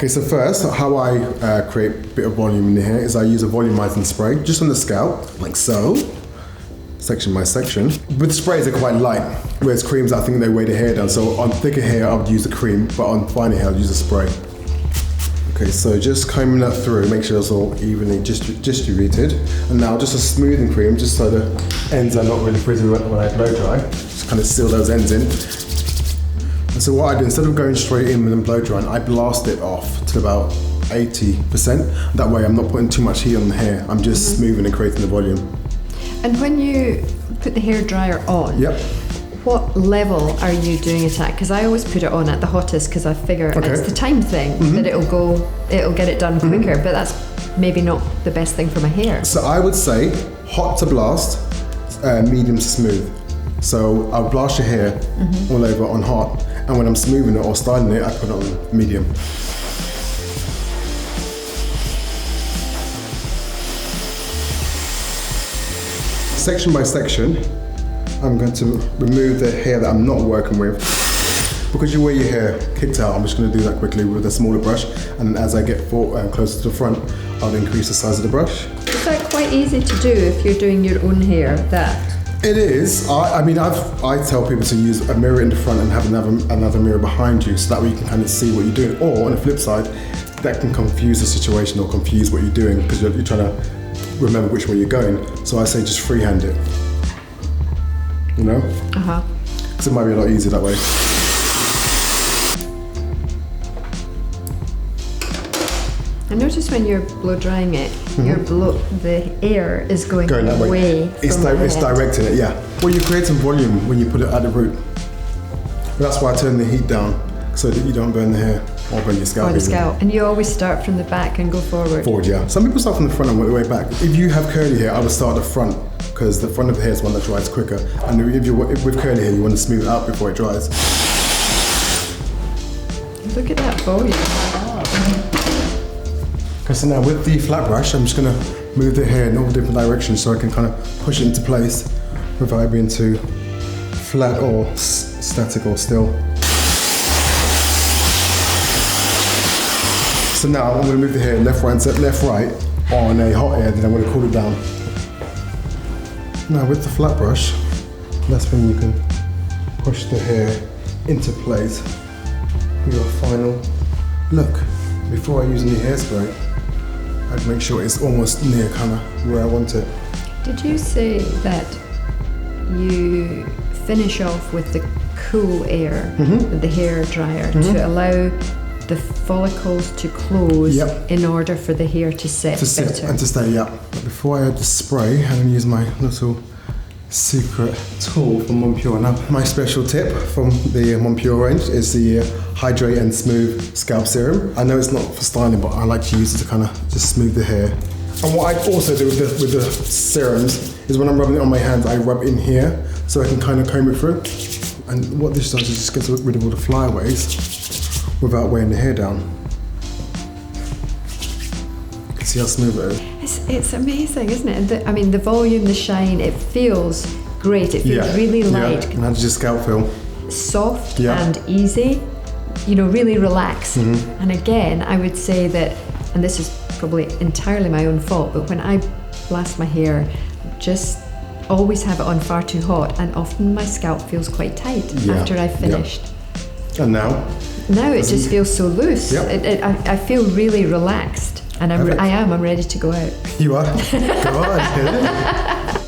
Okay, so first, how I create a bit of volume in the hair is I use a volumizing spray just on the scalp, like so, section by section. With sprays, they're quite light, whereas creams, I think they weigh the hair down. So on thicker hair, I would use the cream, but on finer hair, I would use a spray. Okay, so just combing that through, make sure it's all evenly distributed. And now just a smoothing cream, just so the ends are not really frizzy when I blow dry. Just kind of seal those ends in. And so what I do, instead of going straight in and blow drying, I blast it off to about 80%. That way I'm not putting too much heat on the hair. I'm just smoothing and creating the volume. And when you put the hair dryer on, what level are you doing it at? Because I always put it on at the hottest because I figure it's the time thing that it'll get it done quicker, but that's maybe not the best thing for my hair. So I would say hot to blast, medium to smooth. So I'll blast your hair all over on hot, and when I'm smoothing it or styling it, I put it on medium. Section by section, I'm going to remove the hair that I'm not working with. Because you wear your hair kicked out, I'm just going to do that quickly with a smaller brush, and as I get closer to the front, I'll increase the size of the brush. Is that quite easy to do if you're doing your own hair, that? It is. I tell people to use a mirror in the front and have another mirror behind you, so that way you can kind of see what you're doing. Or on the flip side, that can confuse the situation or confuse what you're doing because you're trying to remember which way you're going. So I say just freehand it. You know? Because it might be a lot easier that way. I notice when you're blow drying it, the air is going away from it's directing it, yeah. Well, you create some volume when you put it at the root. That's why I turn the heat down, so that you don't burn the hair or burn your scalp. Or the scalp. And you always start from the back and go forward. Forward, yeah. Some people start from the front and work their way back. If you have curly hair, I would start at the front, because the front of the hair is one that dries quicker. And if you're with curly hair, you want to smooth it out before it dries. Look at that volume. Okay, so now with the flat brush, I'm just going to move the hair in all different directions so I can kind of push it into place without being too flat or static or still. So now I'm going to move the hair left, right on a hot air, then I'm going to cool it down. Now with the flat brush, that's when you can push the hair into place for your final look. Before I use any hairspray, I'd make sure it's almost near kind of where I want it. Did you say that you finish off with the cool air, with the hair dryer, to allow the follicles to close in order for the hair to set better? And to stay, But before I add the spray, I'm going to use my little secret tool from MONPURE. Now, my special tip from the MONPURE range is the Hydrate and Smooth Scalp Serum. I know it's not for styling, but I like to use it to kind of just smooth the hair. And what I also do with the serums is when I'm rubbing it on my hands, I rub in here so I can kind of comb it through. And what this does is just gets rid of all the flyaways without weighing the hair down. You can see how smooth it is. It's amazing, isn't it? I mean, the volume, the shine, it feels great. It feels really light. And how does your scalp feel? Soft and easy, you know, really relaxed. And again, I would say that, and this is probably entirely my own fault, but when I blast my hair, just always have it on far too hot, and often my scalp feels quite tight after I've finished. And now? Now it just feels so loose. I feel really relaxed, and I'm ready to go out. You are? Go on.